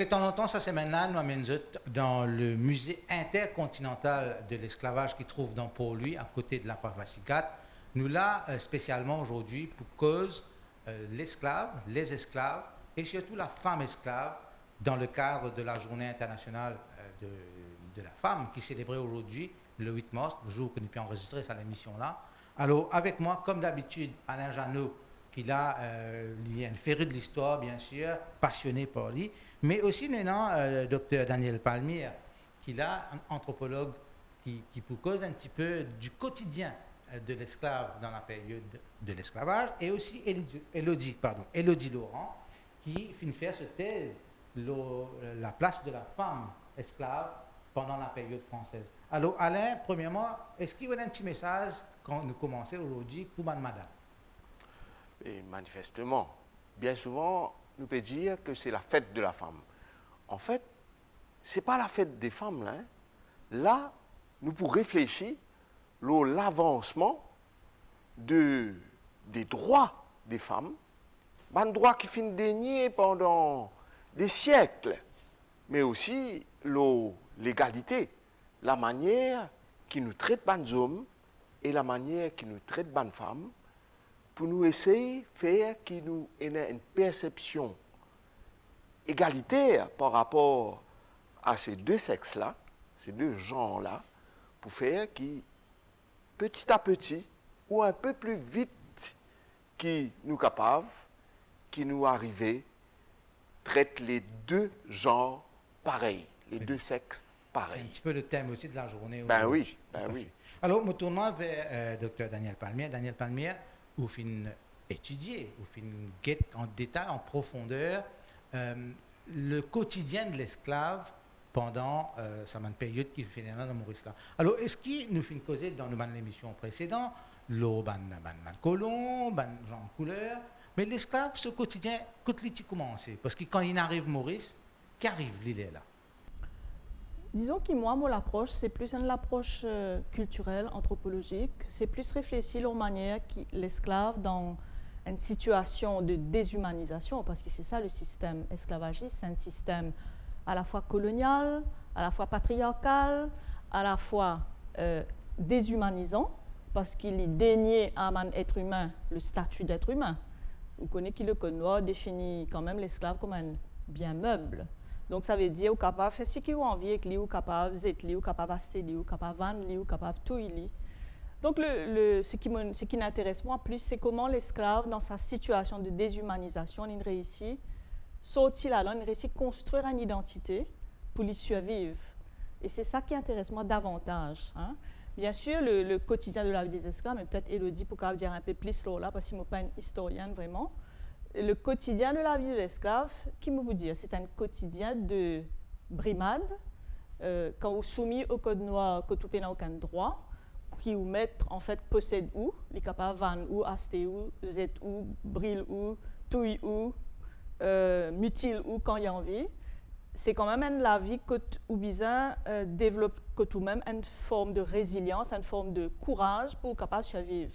le temps longtemps, ça c'est maintenant, nous amènons dans le musée intercontinental de l'esclavage qui trouve dans Port-Louis, à côté de la paroisse 4. Nous là, spécialement aujourd'hui, pour cause l'esclave, les esclaves et surtout la femme esclave, dans le cadre de la journée internationale de la femme qui est célébrée aujourd'hui, le 8 mars, le jour que nous pouvons enregistrer cette émission-là. Alors, avec moi, comme d'habitude, Alain Janot, qui a un féru de l'histoire, bien sûr, passionné par lui, mais aussi maintenant, docteur Daniel Palmier, qui est un anthropologue qui vous cause un petit peu du quotidien de l'esclave dans la période de l'esclavage, et aussi Élodie Laurent, qui finit faire cette thèse, la place de la femme esclave pendant la période française. Alors, Alain, premièrement, est-ce qu'il y a un petit message quand nous commençons aujourd'hui pour madame? Et manifestement, bien souvent, nous peut dire que c'est la fête de la femme. En fait, ce n'est pas la fête des femmes, là. Là, nous pouvons réfléchir l'avancement des droits des femmes, un droit qui finit dénié pendant des siècles, mais aussi l'égalité, la manière qui nous traite les hommes et la manière qui nous traite les femmes, pour nous essayer de faire qu'il nous ait une perception égalitaire par rapport à ces deux sexes-là, ces deux genres-là, pour faire que petit à petit, ou un peu plus vite, qui nous capables, qui nous arrivent, traite les deux genres pareils, les deux sexes pareils. C'est un petit peu le thème aussi de la journée. Ben oui. Alors, nous tournons vers Dr Daniel Palmier. Daniel Palmier, vous fin étudier, vous fin guetter en détail, en profondeur, le quotidien de l'esclave pendant sa période qui fait dans Maurice là. Alors, est-ce qu'il nous fait causer dans l'émission précédente, l'eau, ban colon, ban genre couleur, mais l'esclave, ce quotidien, quand il commence, parce que quand il arrive Maurice, qu'arrive il est là? Disons que moi, l'approche, c'est plus une approche culturelle, anthropologique. C'est plus réfléchir aux manières que l'esclave, dans une situation de déshumanisation, parce que c'est ça le système esclavagiste, c'est un système à la fois colonial, à la fois patriarcal, à la fois déshumanisant, parce qu'il y déniait à un être humain le statut d'être humain. Vous connaissez que le Code noir définit quand même l'esclave comme un bien meuble. Donc, ça veut dire qu'il est capable de faire ce qu'il a envie avec lui, il est capable de zéter, il est capable d'acheter, il est capable de vendre, il est capable de tout. Donc, ce qui m'intéresse moi plus, c'est comment l'esclave, dans sa situation de déshumanisation, il réussit sortir là, il réussit à construire une identité pour lui survivre. Et c'est ça qui intéresse moi davantage. Hein. Bien sûr, le quotidien de la vie des esclaves, mais peut-être Élodie pour dire un peu plus là, parce que je ne suis pas une historienne vraiment. Le quotidien de la vie de l'esclave, qui me vous dire, c'est un quotidien de brimade, quand vous soumis au code noir, que tout n'a aucun droit, qui vous met en fait possède où, il est capable de vendre où, acheter où, zette où, brille où, touille où, mutile où quand il y a envie. C'est quand même la vie que vous besoin développe que tout même une forme de résilience, une forme de courage pour être capable de survivre.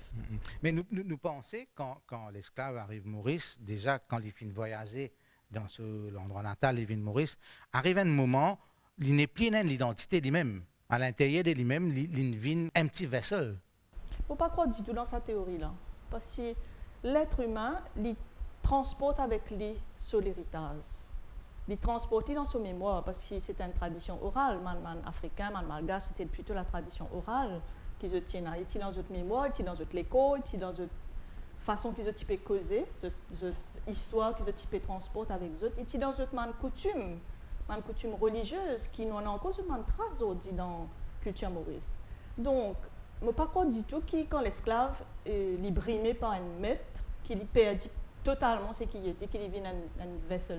Mais nous pensons, quand l'esclave arrive Maurice, déjà quand il finit de voyager dans l'endroit natal, il vient de Maurice, arrive un moment, il n'est plus dans l'identité lui-même. À l'intérieur de lui-même, il vient un petit vaisseau. Il ne faut pas croire du tout dans sa théorie-là. Parce que l'être humain, il transporte avec lui sur l'héritage. Il transporte dans son mémoire, parce que c'est une tradition orale. Man africain, man malgache, c'était plutôt la tradition orale qui se tient dans notre mémoire, qui dans notre l'école, qui dans notre façon qu'ils se type causer, notre histoire qu'ils se type transporte avec eux, et qui dans notre coutume religieuse, qui nous a encore une trace dans la culture maurice. Donc, je ne pas croire du tout que quand l'esclave est brimé par un maître, qu'il perdit totalement ce qu'il était, qu'il vient un vaisseau.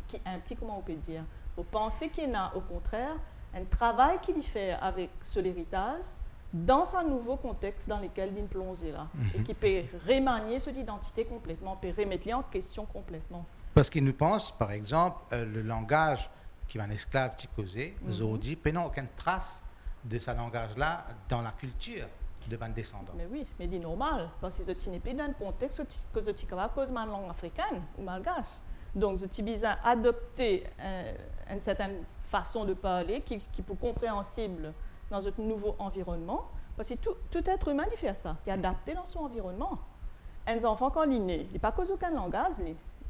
Qui est un petit, comment on peut dire, vous pensez qu'il y a au contraire un travail qu'il fait avec ce héritage dans un nouveau contexte dans lequel il est plongé là, et qui peut remanier cette identité complètement, peut remettre en question complètement. Parce qu'il nous pense, par exemple, le langage qui va un esclave causé, Zodi, peut n'a aucune trace de ce langage-là dans la culture de bande descendants. Mais oui, mais c'est normal, parce que ce n'est pas dans un contexte que ce n'est pas cause de langue africaine ou malgache. Donc, je suis besoin d'adopter une certaine façon de parler qui est compréhensible dans un nouveau environnement. Parce que tout être humain, il fait ça, qui est adapté dans son environnement. Un enfant, quand il est né, il n'est pas cause aucun langage,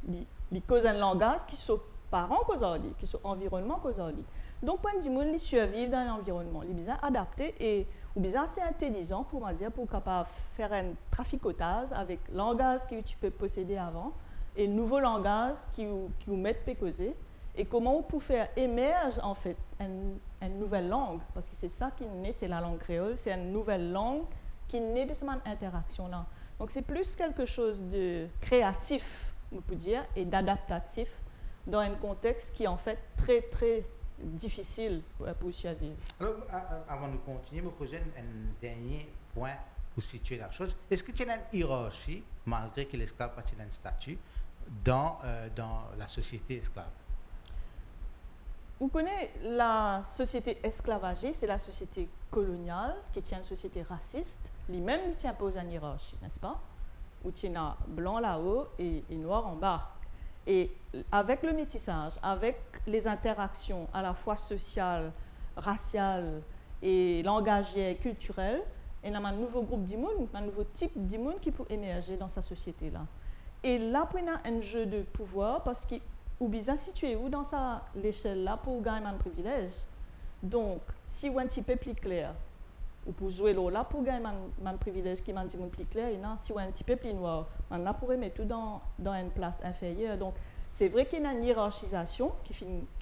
il cause un langage qui sont parents causali, qui sont environnement causali. Donc, quand il survit dans un environnement, il est bien adapté et ou bien assez intelligent pour dire pour capable faire un traficotage avec le langage que tu peux posséder avant et le nouveau langage qui vous met à causer et comment on peut faire émerger en fait une nouvelle langue parce que c'est ça qui naît, c'est la langue créole, c'est une nouvelle langue qui naît de cette interaction-là. Donc, c'est plus quelque chose de créatif, on peut dire, et d'adaptatif dans un contexte qui est en fait très, très difficile pour survivre. Alors, avant de continuer, je me poser un dernier point pour situer la chose. Est-ce que tu as une hiérarchie, malgré que l'esclave a un statut, dans la société esclave? Vous connaissez la société esclavagiste, c'est la société coloniale, qui tient une société raciste, lui-même il impose une hiérarchie, n'est-ce pas? Où tu as blanc là-haut et noir en bas. Et avec le métissage, avec les interactions à la fois sociales, raciales et langagières, culturelles, il y a un nouveau groupe d'immunes, un nouveau type d'immunes qui peut émerger dans sa société-là. Et là, il y a un jeu de pouvoir parce qu'il est bien situé où dans l'échelle-là pour gagner un privilège. Donc, si on est un petit peu plus clair, ou pour jouer là pour gagner un privilège qui m'a dit plus clair, si on est un petit peu plus noir, on a pour mettre tout dans une place inférieure. Donc, c'est vrai qu'il y a une hiérarchisation qui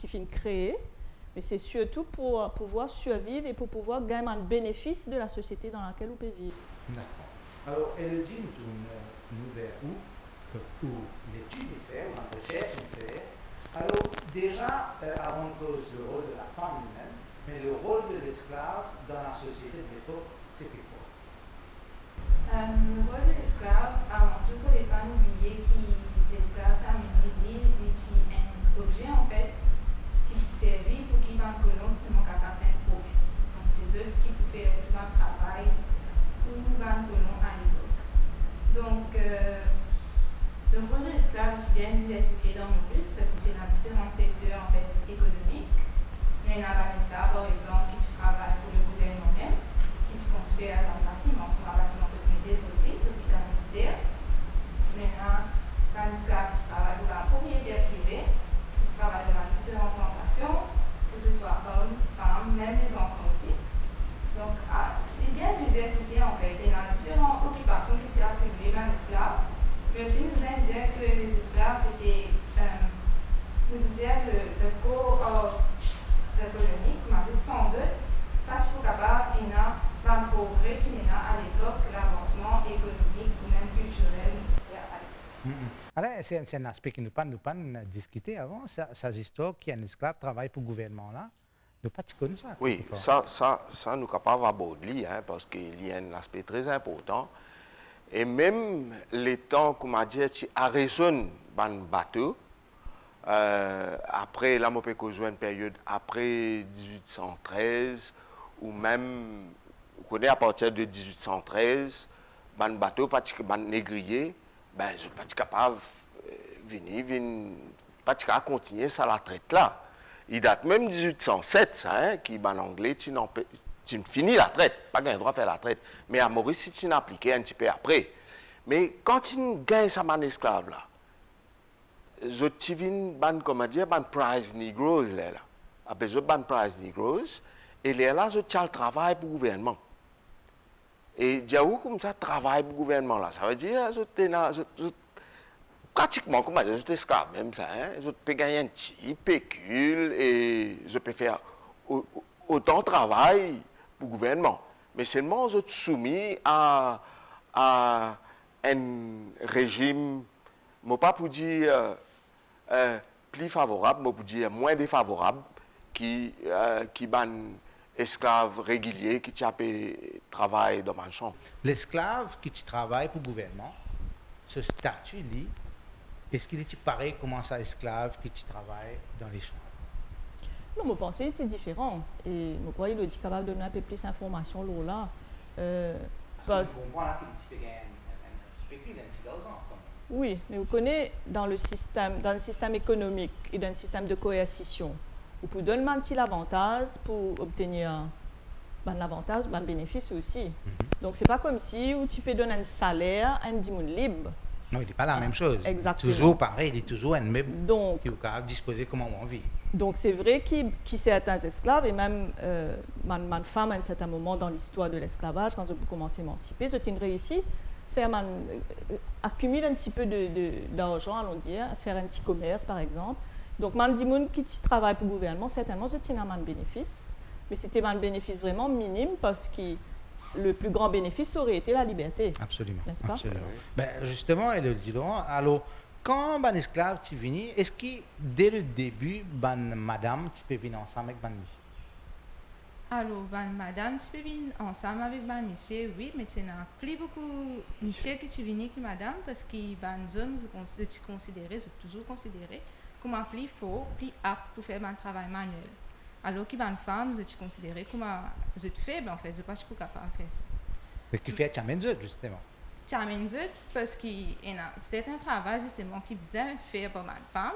finit créée, mais c'est surtout pour pouvoir survivre et pour pouvoir gagner un bénéfice de la société dans laquelle on peut vivre. D'accord. Alors, Elodie, nous vers où l'étude est faite, où la recherche est faite. Alors, déjà, avant de cause le rôle de la femme elle-même, mais le rôle de l'esclave dans la société de l'époque, c'était quoi? Le rôle de l'esclave, avant tout, il ne faut pas oublier que l'esclave, ça a un objet en fait qui servait pour qu'il y ait un colon seulement capable de faire profit. Donc, c'est eux qui pouvaient faire tout un travail pour un colon à l'époque. Donc, le rôle de l'esclave est bien diversifié dans le plus parce que c'est dans différents secteurs en fait, économiques. Il y a un esclave, par exemple, qui travaille pour le gouvernement même, qui se construit dans un bâtiment, pour un bâtiment de des outils, l'hôpital militaire. Maintenant, un esclave qui travaille pour la propriété privée, qui travaille dans différentes plantations, que ce soit hommes, femmes, même les enfants aussi. Donc, il est bien diversifié en fait, et dans différentes occupations qui sont attribuées à l'esclave. Mais aussi, nous allons dire que les esclaves, c'était, nous dire le corps de colonie, mais sans eux, parce qu'il faut capable, il y a pas pauvres qui y a à l'époque l'avancement économique ou même culturel. Alors, c'est un aspect que nous pas discuté avant, ces histoires qu'un esclave travaille pour le gouvernement là. Nous pas connais ça. Oui, ça nous sommes capables d'aborder, parce qu'il y a un aspect très important. Et même les temps, comme on dit, à raison d'un bateau, après la une période après 1813, ou même, vous connaissez à partir de 1813, un bateau, un négrier, ben, je ne suis pas capable de venir continuer ça la traite là. Il date même 1807, ça, qui en anglais, tu finis la traite, pas le droit de faire la traite. Mais à Maurice, tu n'as appliqué un petit peu après. Mais quand tu gagnes ça, man esclave là, je te viens, comment dire, prize Negroes là. Après, je ban prize Negroes, et là, je tiens le travail pour le gouvernement. Et diaou comme ça, travail pour le gouvernement là, ça veut dire, pratiquement, comme je suis esclave, même ça, je peux gagner un petit pécule et je peux faire autant de travail pour le gouvernement. Mais seulement, je suis soumis à un régime, je ne pas pour dire plus favorable, mais pour dire moins défavorable, qui ban esclave régulier qui travaille dans ma champ. L'esclave qui travaille pour le gouvernement, ce statut-là, est-ce qu'il est pareil comment ça esclave qui travaille dans les champs? Non, je pense que c'est différent. Et je crois qu'il est capable de donner un peu plus d'informations là. Parce que on comprend là qu'il y a un petit peu d'argent. Oui, mais vous connaissez dans le système économique et dans le système de coercition, vous pouvez donner un petit avantage pour obtenir l'avantage, le bénéfice aussi. Donc, ce n'est pas comme si tu peux donner un salaire à un dimanche libre. Non, il n'est pas la même chose. Exactement. Toujours pareil, il est toujours un même Donc, qui est capable de disposer comment on vit. Donc, c'est vrai qu'il certains esclaves, et même ma femme, à un certain moment dans l'histoire de l'esclavage, quand je commençais à m'émanciper, j'ai réussi à accumuler un petit peu d'argent, allons dire, à faire un petit commerce, par exemple. Donc, man dit qui travaille pour le gouvernement, certainement, je tiens un bénéfice, mais c'était un bénéfice vraiment minime parce que le plus grand bénéfice aurait été la liberté. Absolument. N'est-ce pas? Absolument. Ben, justement, elle le dit, Laurent, alors, quand un esclave tu viens, est-ce que dès le début, madame, tu peux venir ensemble avec monsieur? Alors, madame, tu peux venir ensemble avec monsieur, oui, mais tu n'as plus beaucoup monsieur qui tu viens que madame, parce que les hommes, je considéré, toujours considéré comme un plus fort, plus apte pour faire un travail manuel. Alors que les femmes, je considéré comme je te fais, en fait, je ne suis pas capable de faire ça. Mais qui fait Tchamenzut, justement. Tchamenzut, parce qu'il y a certains travaux, justement, qui bien fait pour les femmes.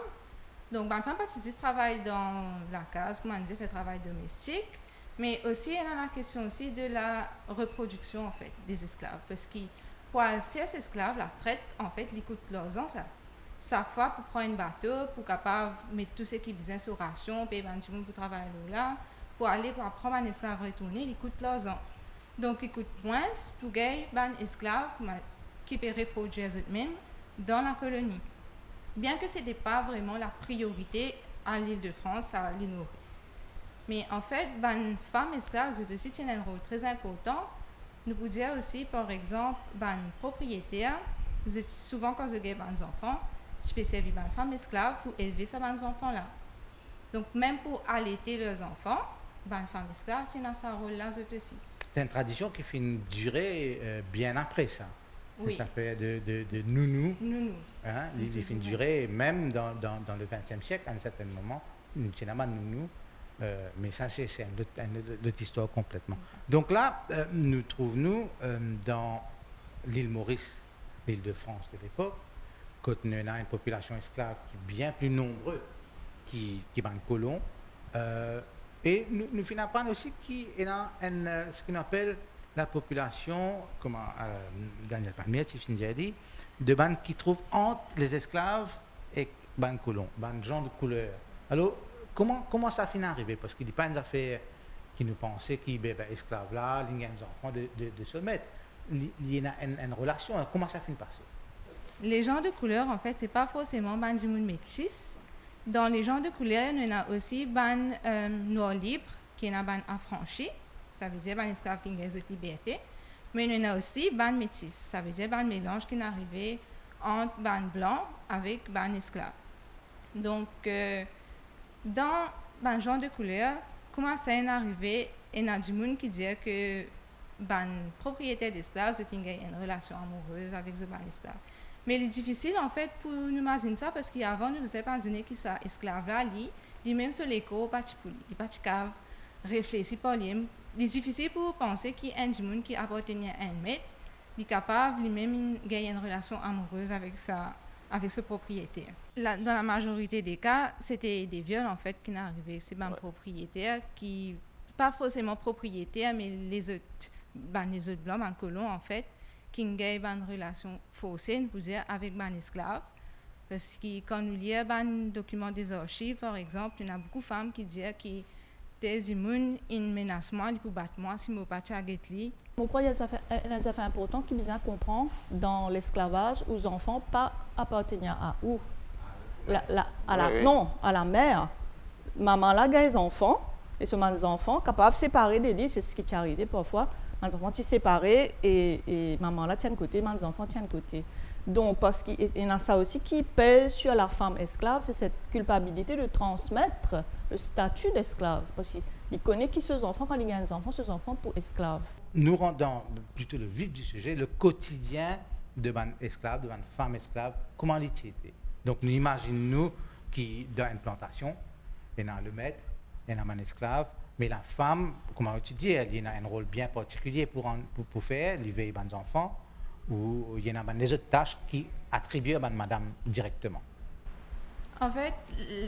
Donc, les femmes participent travail dans la case, comme on dit, fait travail domestique. Mais aussi, il y a la question aussi de la reproduction, en fait, des esclaves. Parce que pour ces esclaves, la traite, en fait, ils coûtent leurs ans, ça. Chaque fois, pour prendre un bateau, pour capable mettre tout ce qui est besoin sur ration, payer un petit monde pour travailler là, pour aller pour prendre un esclave retourner, ils coûtent leurs ans. Donc, ils coûtent moins pour gagner un esclave qui peut reproduire eux-mêmes dans la colonie. Bien que ce n'était pas vraiment la priorité à l'île de France, à l'île Maurice. Mais en fait, les femmes esclaves aussi tiennent un rôle très important. Nous pouvons dire aussi, par exemple, les propriétaires, souvent quand je gagne des enfants, je peux servir les femmes esclaves pour élever ces enfants-là. Donc, même pour allaiter leurs enfants, les femmes esclaves tiennent ce rôle-là aussi. C'est une tradition qui fait une durée bien après ça. Oui. Ça fait de nounou. Nounou. Hein, il fait une durée, même dans le XXe siècle, à un certain moment, nous tenons pas nounou. Mais ça, c'est une autre histoire complètement. Donc là, nous trouvons dans l'île Maurice, l'île de France de l'époque, quand nous avons une population esclave qui est bien plus nombreuse qui est un colon. Et nous finissons aussi qu'il y a ce qu'on appelle la population, comme Daniel Palmier, a dit, de bandes qui trouvent entre les esclaves et les colons, les gens de couleur. Alors, comment ça finit d'arriver? Parce qu'il n'y a pas une affaire qui nous pensait qu'il y a des esclaves là, il y a des enfants de se mettre. Il y a une relation. Comment ça finit de passer? Les gens de couleur, en fait, ce n'est pas forcément des gens métis. Dans les gens de couleur, il y a aussi des noirs libres, qui sont affranchis. Ça veut dire des esclaves qui ont des libertés. Mais il y en a aussi des métis. Ça veut dire des mélanges qui sont arrivés entre des blancs avec des esclaves. Donc, dans les gens de couleur, comment ça est arrivé? Il y a du monde qui dit que les propriétaires d'esclaves ont une relation amoureuse avec les esclaves. Mais il est difficile en fait pour nous imaginer ça parce qu'avant nous ne savons pas imaginer que ça esclave là, lui même sur l'écho, pas il pas cave, réfléchit par lui. Il est difficile pour penser qu'il y a un monde qui appartenait à un maître, il est capable lui-même de gagner une relation amoureuse avec ce propriétaire. Dans la majorité des cas, c'était des viols en fait qui sont arrivés. C'est un propriétaire qui, pas forcément propriétaire, mais les autres blancs, un colon en fait, qui ont une relation faussée, pour dire, avec un esclave. Parce que quand nous lisons un document des archives, par exemple, il y a beaucoup de femmes qui disent que des gens un menacement pour battre moi si je ne pas lui. Pourquoi il y a des affaires importantes qui besoin comprendre dans l'esclavage où les enfants pas appartenir à où? Non, à la mère. Maman là a des enfants et ce sont des enfants capables de séparer des lits, c'est ce qui est arrivé parfois. Les enfants sont séparés et maman là tient de côté, les enfants tiennent de côté. Donc, parce qu'il y a ça aussi qui pèse sur la femme esclave, c'est cette culpabilité de transmettre le statut d'esclave. Parce qu'il connaît qui ces enfants, quand il y a des enfants, ces enfants pour esclaves. Nous rendons plutôt le vif du sujet, le quotidien de esclaves, de femmes esclaves, comment il était. Donc, nous imaginons qui dans une plantation, il y a le maître, il y a un esclave, mais la femme, comment tu dis, elle a un rôle bien particulier pour faire, élever les enfants. ou il y en a des autres tâches qui attribuent à madame directement? En fait,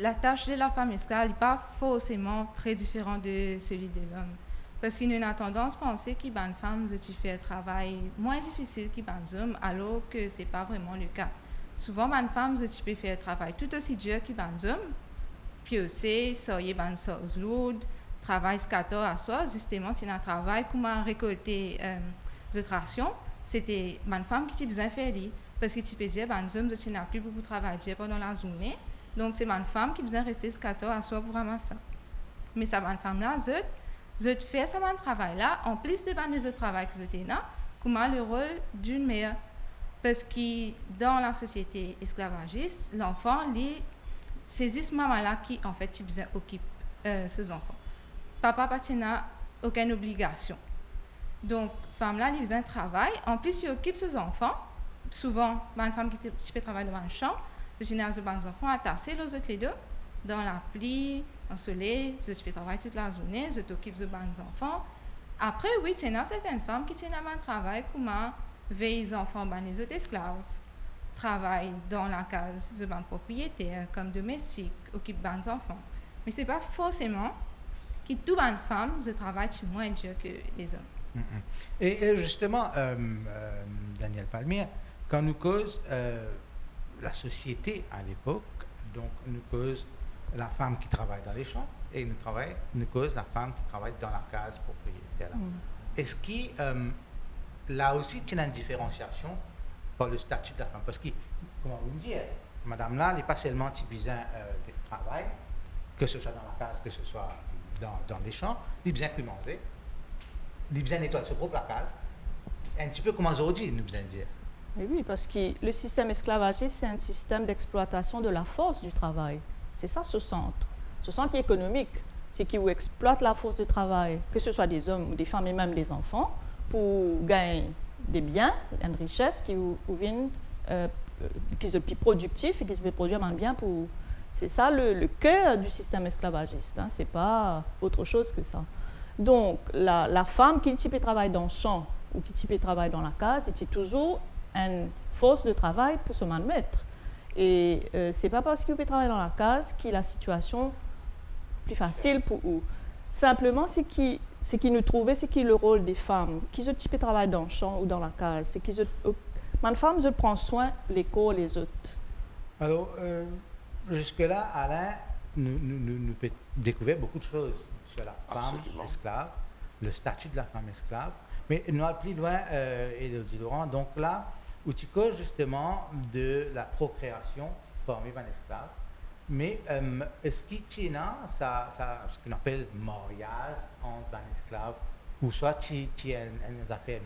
la tâche de la femme esclave n'est pas forcément très différente de celui de l'homme. Parce qu'il y a tendance à penser qu'une femme fait un travail moins difficile qu'une homme, alors que ce n'est pas vraiment le cas. Souvent, une femme peut faire un travail tout aussi dur qu'une homme, puis aussi, soyez une chose lourde, travail 4 heures à soir, justement, tu as un travail comment récolter des rations. C'était une femme qui besoin de faire. Parce que tu peux dire, un homme, tu n'as plus beaucoup de travail pendant la journée. Donc, c'est une femme qui besoin rester 4 heures à soir pour ramasser. Mais ça, une femme-là, je fais ce travail-là, en plus de les autres travaux que je fais là, comment le rôle d'une mère. Parce que dans la société esclavagiste, l'enfant, c'est ce maman-là qui, en fait, occupe ses enfants. Papa n'a aucune obligation. Donc, femme-là, elle faisait un travail. En plus, il occupe ses enfants. Souvent, une femme qui peut travailler dans un champ, je suis des enfants attachés les autres les deux, dans la pluie, en soleil, je peux travailler toute la journée, je t'occupe de bons enfants. Après, oui, il y a certaines femmes qui ont un travail comment veiller les enfants, les autres esclaves, travaillent dans la case de propriétaire, comme domestique, occupent des enfants. Mais ce n'est pas forcément que toutes les femmes travaillent moins dur que les hommes. Et justement, Daniel Palmier, quand nous cause la société à l'époque, donc nous cause la femme qui travaille dans les champs et nous cause la femme qui travaille dans la case propriétaire. Est-ce qu'il là aussi il y a une différenciation par le statut de la femme? Parce que, comment vous me dire, madame là, elle n'est pas seulement typisant de travail, que ce soit dans la case, que ce soit dans les champs, elle est bien pu manger, elle est bien nettoyer sa propre case, un petit peu comme aujourd'hui, nous besoin dire. Mais oui, parce que le système esclavagiste, c'est un système d'exploitation de la force du travail. C'est ça ce centre. Ce centre économique, c'est qui exploite la force de travail, que ce soit des hommes ou des femmes et même des enfants, pour gagner des biens, une richesse qui viennent, qui sont plus productifs et qui se produisent un bien pour. C'est ça le cœur du système esclavagiste. Hein. C'est pas autre chose que ça. Donc la femme qui peut travailler dans le champ ou qui peut travailler dans la case, c'est toujours une force de travail pour se mettre. Et c'est pas parce qu'il peut travailler dans la case que la situation plus facile pour eux. Simplement, c'est qui nous trouvait, c'est qui le rôle des femmes, qui peut travailler dans le champ ou dans la case. C'est qui une femme, je prends soin les corps, les autres. Alors, jusque-là, Alain, nous peut découvrir beaucoup de choses sur la femme esclave, le statut de la femme esclave. Mais nous allons plus loin, Élodie Laurent. Donc là, où tu causes justement de la procréation parmi les esclaves. Mais est-ce qu'il y a ce qu'on appelle mariage entre les esclaves, ou soit tu as une affaire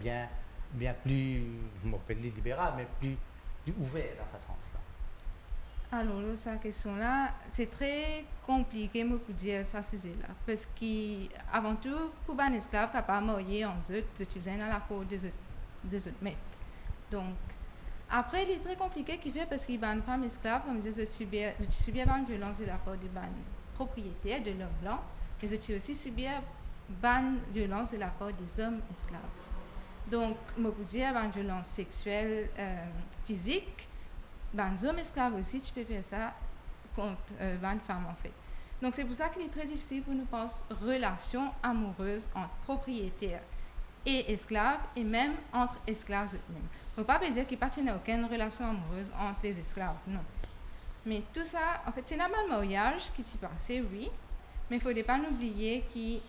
bien plus, on peut dire libérale, mais plus ouverte dans cette sens-là? Alors, cette question-là, c'est très compliqué pour dire ça, là. Parce qu'avant tout, pour un esclave qui n'a pas marié en eux, tu faisais dans la cour des autres maîtres. Donc, après, il est très compliqué qui fait parce qu'il y a une femme esclave, comme je disais, je subis une violence de la part du propriétaire, de l'homme blanc, mais je aussi subi une violence de la part des hommes esclaves. Donc, je peux dire une violence sexuelle, physique, les hommes esclaves aussi, tu peux faire ça contre une femme en fait. Donc, c'est pour ça qu'il est très difficile pour nous penser relation amoureuse entre propriétaires et esclaves, et même entre esclaves eux-mêmes. Il ne faut pas dire qu'il n'y a aucune relation amoureuse entre les esclaves, non. Mais tout ça, en fait, c'est un mariage qui s'est passé, oui, mais il ne faut pas oublier que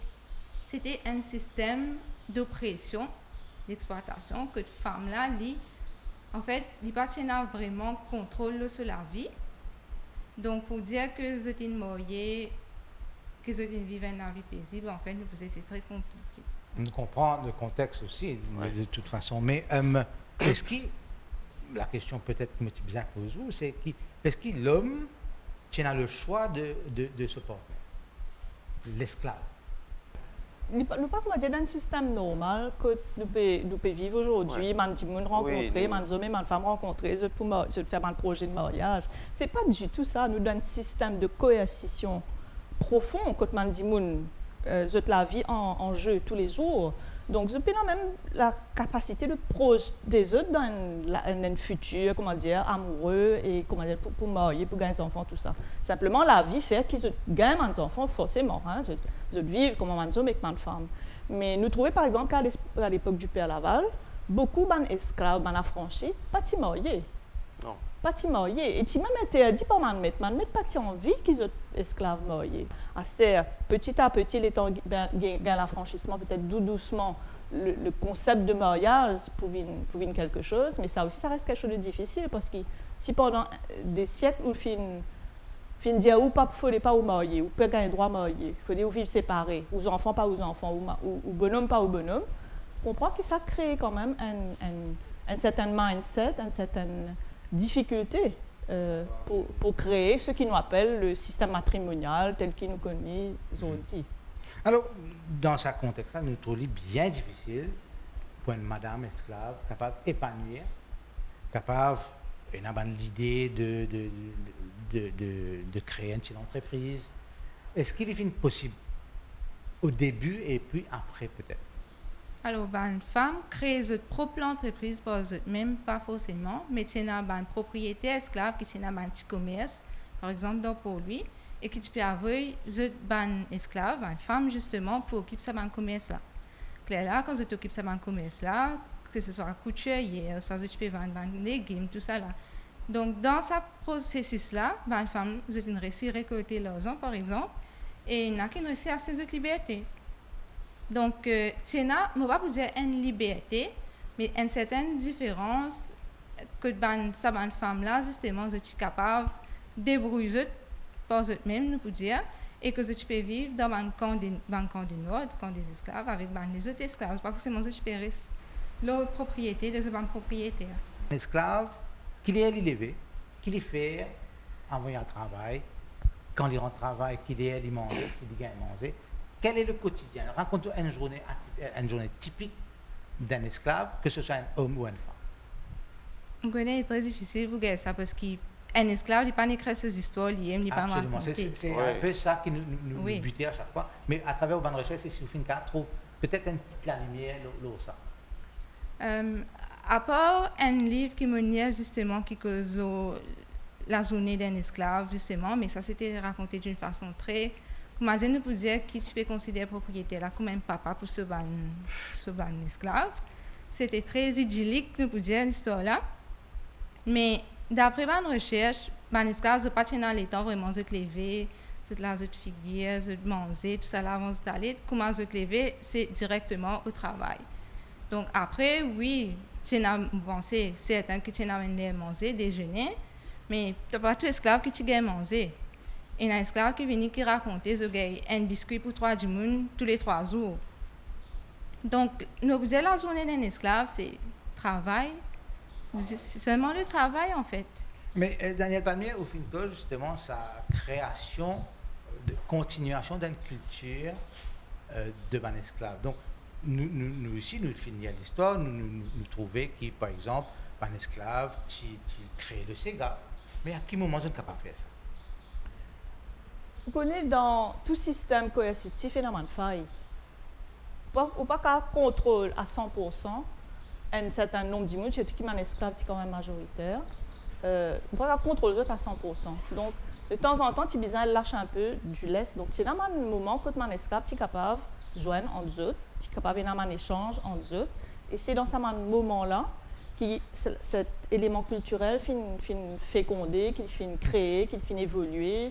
c'était un système d'oppression, d'exploitation, que les femmes-là, en fait, il n'y a pas vraiment contrôle sur la vie. Donc, pour dire que vous êtes mariés, que vous vivez une vie paisible, en fait, c'est très compliqué. On comprend le contexte aussi, de toute façon. Mais est-ce que, la question peut-être que je bien pose vous, c'est est-ce que l'homme tient le choix de se porter, l'esclave? Nous pas dire dans un système normal que nous pouvons vivre aujourd'hui, man di moun rencontrer, man hommes et man femmes rencontrer, je faire un projet de mariage. C'est pas du tout ça. Nous dans un système de coercition profond quand man di moun la vie en jeu tous les jours. Donc, je peux même la capacité de projeter des autres dans un futur, comment dire, amoureux et comment dire, pour marier, pour gagner des enfants, tout ça. Simplement, la vie fait qu'ils gagnent des enfants forcément. Hein, ils vivent comme un homme avec une femme. Mais nous trouvons par exemple qu'à l'époque du Père Laval, beaucoup d'esclaves, d'affranchis, pas mariés. Non. Pas mariés. Et tu même interdit par man mettre pas envie qu'ils soient esclaves mariés. C'est petit à petit, l'étant gagne l'affranchissement, peut-être doucement, le concept de mariage pour quelque chose, mais ça aussi, ça reste quelque chose de difficile parce que si pendant des siècles, ou fin dire ou pas, faut pas ou marier, ou pas gagner droit marier, faut dire ou vivre séparés, ou enfants pas aux enfants, ou bonhomme pas au bonhomme, on comprend que ça crée quand même un certain mindset, une certaine difficulté pour créer ce qui nous appelle le système matrimonial tel qu'il nous connaît aujourd'hui. Alors, dans ce contexte-là, nous trouvons bien difficile pour une madame esclave capable d'épanouir, capable d'avoir l'idée de créer une petite entreprise. Est-ce qu'il est possible au début et puis après peut-être? Alors, une femme crée sa propre entreprise pour même pas forcément, mais c'est une propriété esclave qui est un petit commerce, par exemple, pour lui, et qui peut avoir une esclave, une femme justement, pour occuper ça dans commerce-là. Là, quand tu t'occupes ça dans commerce-là, que ce soit couturier, soit tu peux vendre des légumes, tout ça là. Donc, dans ce processus-là, une femme, tu réussit à récolter l'argent, par exemple, et il n'a qu'une réussit à ses autres libertés. Donc, Tiena, je ne vais pas vous dire une liberté, mais une certaine différence que cette femme-là, justement, je suis capable de débrouiller par eux-mêmes, nous pouvons dire, et que je peux vivre dans un camp de Nord, camp des esclaves, avec les autres esclaves. Pas forcément je peux rester leur propriété, de ce propriétaire. L'esclave, qu'il est élevé, qu'il est fait, envoyer un travail, quand il rentre au travail, qu'il est alimenté, s'il gagne à manger. Quel est le quotidien? Raconte-nous une journée typique d'un esclave, que ce soit un homme ou une femme. On connaît, c'est très difficile pour ça parce qu'un esclave, il n'est pas écrit ces histoires liées, il n'est pas absolument, c'est un peu ça qui nous butait à chaque fois. Mais à travers une recherche, si vous trouve peut-être une petite lumière, ça. À part un livre qui me dit justement qui cause la journée d'un esclave, justement, mais ça c'était raconté d'une façon très... Comment dire, nous pouvons dire qui tu peux considérer propriétaire là comme un papa pour ce ban esclave. C'était très idyllique, nous pouvons dire, l'histoire là. Mais d'après ma recherche, les esclaves ne pas dans les temps vraiment de lever, de figuer, de manger, tout ça là avant d'aller. Comment se lever, c'est directement au travail. Donc après, oui, tu as pensé, c'est certain que tu as manger, déjeuner, mais tu n'as pas tout esclave qui tu as mangé. Et il y a un esclave qui vient qui racontait un biscuit pour 3 du monde tous les 3 jours. Donc, nous disons la journée d'un esclave, c'est travail. C'est seulement le travail, en fait. Mais Daniel Palmier, au fin de compte, justement, sa création, de continuation d'une culture de ban esclave. Donc, nous aussi, nous finissons l'histoire, nous trouvons que, par exemple, ban esclave, tu crées le Sega. Mais à quel moment on n'est pas faire ça? Vous connaissez, dans tout système coercitif, il y a une faille. Ou pas qu'un contrôle à 100%, un certain nombre d'immunes, surtout qui est un esclave qui est quand même majoritaire, on peut pas contrôler à 100%. Donc, de temps en temps, tu as besoin de lâcher un peu du lest. Donc, tu as un moment quand un esclave, tu es capable de joindre entre eux, tu es capable d'avoir un échange entre eux. Et c'est dans ce moment-là que cet élément culturel finit fécondé, qu'il finit créer, qu'il finit évoluer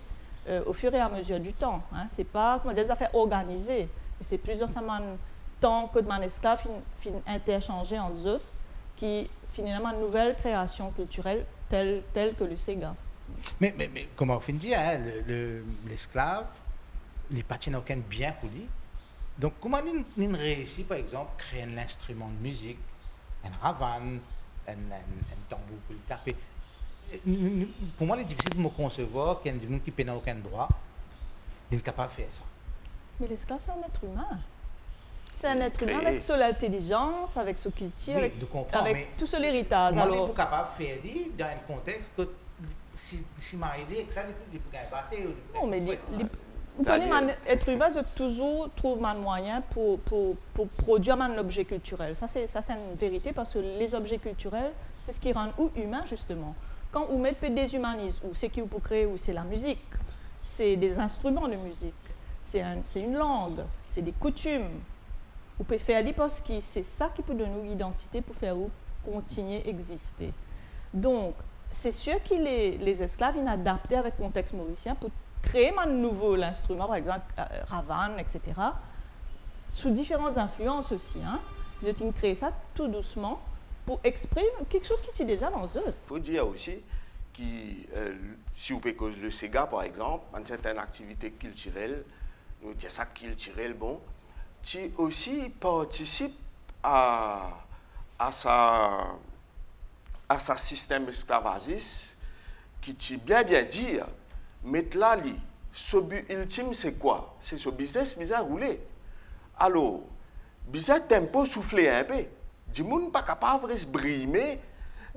au fur et à mesure du temps. Hein. Ce n'est pas des affaires organisées, mais c'est plus dans ce temps que un esclave finit interchanger entre eux, qui finit une nouvelle création culturelle telle que le Sega. Mais comme on finit, hein, l'esclave, il n'y a aucun bien pour lui. Donc, comment il réussit, par exemple, à créer un instrument de musique, un ravan, un tambour pour le taper? Pour moi, il est difficile de me concevoir qu'il y a des gens qui n'ont aucun droit, il n'est capable de faire ça. Mais l'esclave, c'est un être humain. C'est un être humain avec son intelligence, avec son culture, oui, avec tout son héritage. Comment il est capable de faire dans un contexte que si Marie-Lé, ça, il peut gagner battre? Non, mais Vous connaissez, être humain, je toujours trouve un moyen pour produire un objet culturel. Ça, c'est une vérité parce que les objets culturels, c'est ce qui rend ou humain, justement. Quand vous mettez déshumanise, ou c'est qui vous créez, ou c'est la musique, c'est des instruments de musique, c'est une langue, c'est des coutumes. Vous pouvez faire parce que c'est ça qui peut donner une identité pour faire vous continuer à exister. Donc, c'est sûr que les esclaves, ils adapté avec le contexte mauricien pour créer un nouveau instrument, par exemple Ravan, etc., sous différentes influences aussi. Hein. Ils ont créé ça tout doucement pour exprimer quelque chose qui est déjà dans eux. Il faut dire aussi que si vous cause le Sega, par exemple, une certaine activité culturelle, nous disons ça culturel, bon, qui aussi participe à sa système esclavagiste qui t'y bien dire, mettre là, ce but ultime, c'est quoi? C'est ce business rouler. Alors, business tempo souffler un peu. Du monde pas capable de se brimer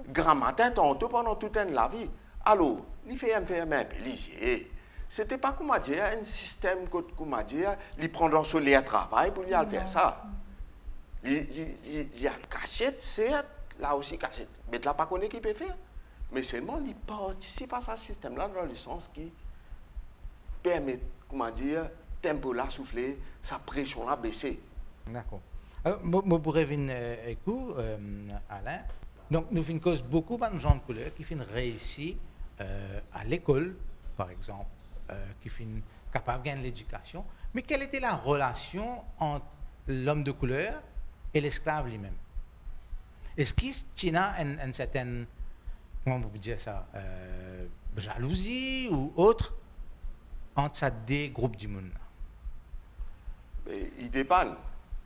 grand matin tantôt pendant toute la vie. Alors, il fait un peu léger. C'était pas comment dire un système comment dire, il prend dans le travail pour lui faire ça. Il y a une cachette, certes, là aussi cachette. Mais là pas connaît qui peut faire. Mais seulement il participe à ce système-là dans le sens qui permet, comment dire, tempo là souffler, sa pression là baisser. D'accord. Alors, je pourrais venir avec vous, Alain. Donc, nous faisons cause beaucoup de gens de couleur qui finissent réussi à l'école, par exemple, qui finissent capables de gagner l'éducation. Mais quelle était la relation entre l'homme de couleur et l'esclave lui-même? Est-ce qu'il y a une certaine, comment on peut dire ça, jalousie ou autre entre ces deux groupes du monde? Il dépend.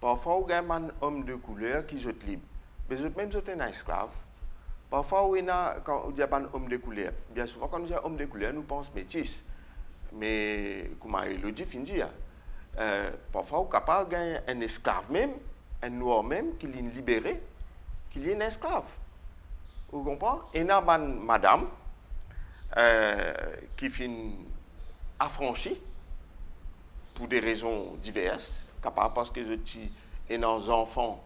Parfois, il y a un homme de couleur qui est libre. Mais même si c'est un esclave, parfois, quand il y a un homme de couleur, bien souvent, quand il y a un homme de couleur, nous pensons métis. Mais, comme Elodie finit dire, parfois, on est capable de gagner un esclave même, un noir même, qui est libéré, qui est un esclave. Vous comprenez? Et il y a une madame qui finit affranchie pour des raisons diverses, capable parce que je suis un enfant,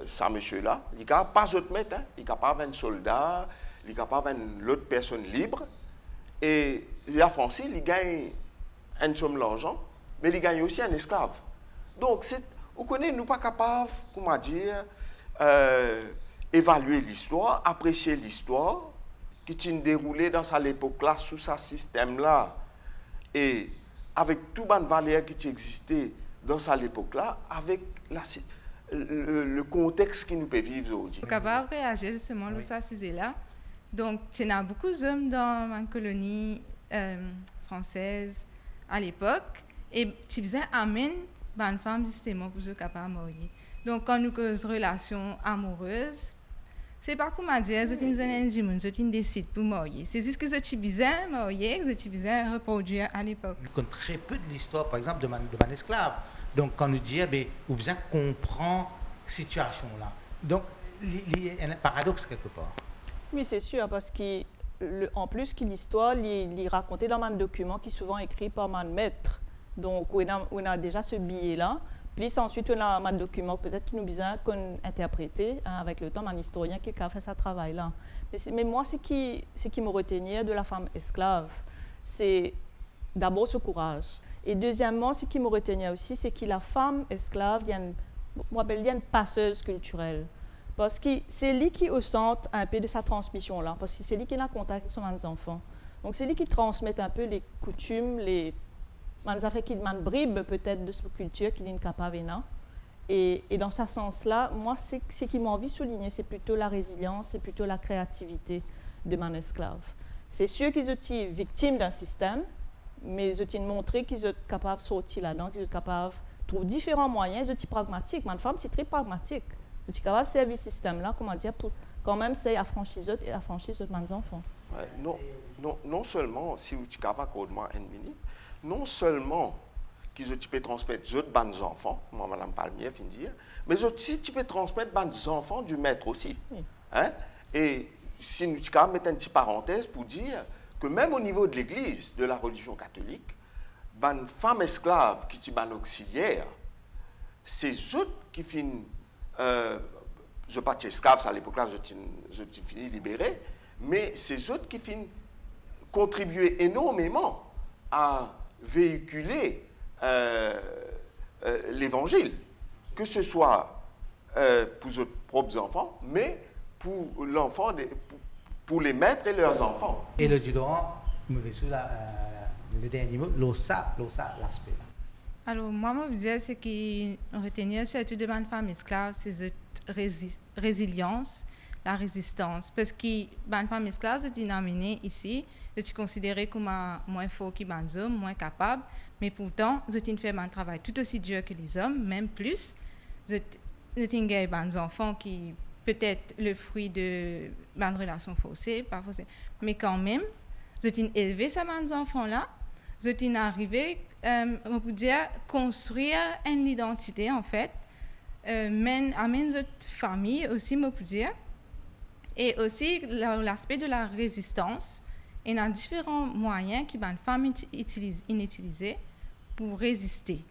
ça monsieur-là, il n'est capable pas de mettre, hein, il est capable un soldat, il est capable l'autre personne libre, et il a affranchi, il gagne une somme d'argent, mais il gagne aussi un esclave. Donc, vous connaissez, nous ne sommes pas capables, comment dire, évaluer l'histoire, apprécier l'histoire, qui s'est déroulée dans cette époque-là, sous ce système-là, et avec tout les valeurs qui existaient dans cette époque-là, avec le contexte qui nous peut vivre aujourd'hui. On est capable de réagir justement à ça sujet-là. Donc, il y a beaucoup d'hommes dans ma colonie française à l'époque, et tu faisais amène une femme justement pour être capable de marier. Donc, quand nous avons une relation amoureuse, c'est pas comme dire, je décide pour marier. C'est juste que je suis bien marié, je suis bien reproduire à l'époque. Nous connaissons très peu de l'histoire, par exemple, de mon esclave. Donc, quand nous disons, on besoin comprendre cette situation-là. Donc, il y a un paradoxe quelque part. Oui, c'est sûr, parce qu'en plus, l'histoire, il est raconté dans un document qui est souvent écrit par un maître. Donc, on a déjà ce billet-là. Puis ensuite, on a un document peut-être qui nous besoin qu'on interpréter avec le temps, un historien qui a fait ce travail-là. Mais moi, ce qui me retenait de la femme esclave, c'est d'abord ce courage. Et deuxièmement, ce qui me retenait aussi, c'est que la femme esclave, il y a une passeuse culturelle. Parce que c'est lui qui est au centre un peu de sa transmission-là, parce que c'est lui qui est en contact avec son enfant. Donc c'est lui qui transmet un peu les coutumes, les affaires qui demandent bribe peut-être de sa culture qu'il est capable de. Et dans ce sens-là, moi, ce qui m'a envie de souligner, c'est plutôt la résilience, c'est plutôt la créativité de mon esclave. C'est sûr qu'ils sont victimes d'un système, mais ils ont montré qu'ils sont capables de sortir là-dedans, qu'ils sont capables de trouver différents moyens, ils sont pragmatiques. Ma femme, c'est très pragmatique. Ils sont capables de servir ce système-là, comment dire, pour quand même c'est affranchir les autres et affranchir mes enfants. Ouais, non seulement, si vous êtes capable d'accorder une minute, non seulement qu'ils peuvent transmettre aux autres enfants, moi, Mme Palmier, fin dire, mais aussi tu peux transmettre aux enfants du maître aussi. Oui. Hein? Et si nous sommes mettre une petite parenthèse pour dire que même au niveau de l'Église, de la religion catholique, ban femme esclave qui sont ban auxiliaire, c'est eux qui finissent, je pas esclave, à l'époque là, je finis libéré, mais c'est eux qui finissent contribuer énormément à véhiculer l'évangile, que ce soit pour leurs propres enfants, mais pour l'enfant, pour les maîtres et leurs enfants. Et le Laurent, le dernier mot, l'osa l'aspect. Alors, moi, je veux dire, ce qui retenir surtout de ma femme esclave, c'est cette résilience, la résistance. Parce que ma femme esclave, c'est amenée ici, c'est considéré comme moins fort que les hommes, moins capable, mais pourtant, c'est fait un travail tout aussi dur que les hommes, même plus. C'est des enfants qui peut-être le fruit de ma relation forcée, pas forcée, mais quand même, c'est élevé ces enfants-là. C'est arrivé, on peut dire, construire une identité, en fait, amène cette famille aussi, on peut dire, et aussi l'aspect de la résistance. Il y a différents moyens que les femmes utilisent pour résister.